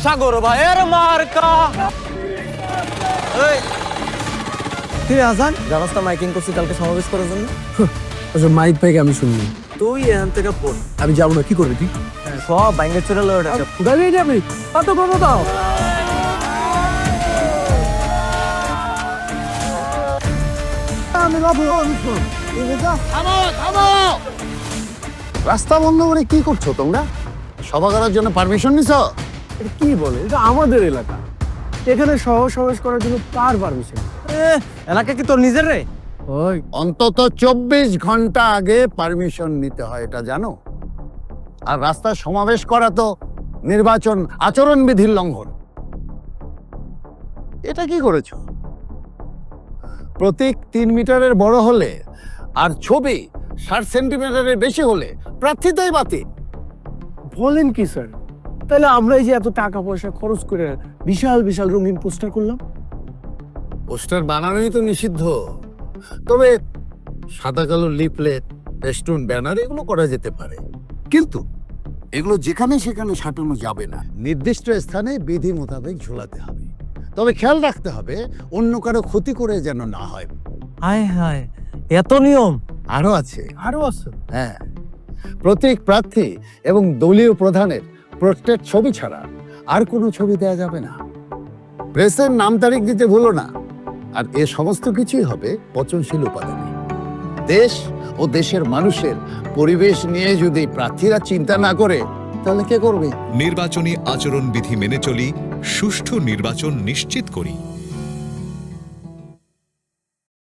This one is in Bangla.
সাগর ভাইয়ের মার্কা। তুই আজান জানাস না মাইকিং করছি কালকে সমাবেশ করার জন্য? আচ্ছা মাইক পাইকে আমি শুননি। তুই এখান থেকে পড়, আমি যাবো না, কি করবি তুই? সব ব্যাঙ্গে চলে লো। গাড়ি যাবি কত কত দাও। আমি বাবু রাস্তা বন্ধ করে কি করছো তোমরা? সভা করার জন্য পারমিশন নিছো? এটা কি বলে? এটা আমাদের এলাকা, এখানে সমাবেশ করার জন্য কার পারমিশন? এলাকা কি তোর নিজের রে? ওই অন্তত 24 ঘন্টা আগে পারমিশন নিতে হয়, এটা জানো? আর রাস্তায় সমাবেশ করা তো নির্বাচন আচরণবিধির লঙ্ঘন। এটা কি করেছো? প্রতীক 3 মিটারের বড় হলে আর ছবি 60 সেন্টিমিটারের বেশি হলে প্রার্থিতাই বাতিল। বলেন কি স্যার? তাহলে আমরা এই যে এত টাকা পয়সা খরচ করে বিশাল বিশাল রঙিন পোস্টার করলাম, পোস্টার বানানোই তো নিষিদ্ধ। তবে সাদা কালো লিফলেট, ফেস্টুন, ব্যানার এগুলো করা যেতে পারে, কিন্তু এগুলো যেখানে সেখানে সাঁটানো যাবে না। নির্দিষ্ট স্থানে বিধি মোতাবেক ঝোলাতে হবে। তবে খেয়াল রাখতে হবে অন্য কারো ক্ষতি করে যেন না হয়। হায় হায়, এত নিয়ম আরো আছে। আরো আছে। হ্যাঁ, প্রতীক, প্রার্থী এবং দলীয় প্রধানের প্রত্যেক ছবি ছাড়া আর কোনো ছবি দেয়া যাবে না। প্রেসের নাম তারিখ দিতে ভুলো না। আর এ সমস্ত কিছুই হবে পচনশীল উপাদানে। দেশ ও দেশের মানুষের পরিবেশ নিয়ে যদি প্রার্থীরা চিন্তা না করে, তাহলে কে করবে? নির্বাচনী আচরণবিধি মেনে চলি, সুষ্ঠু নির্বাচন নিশ্চিত করি।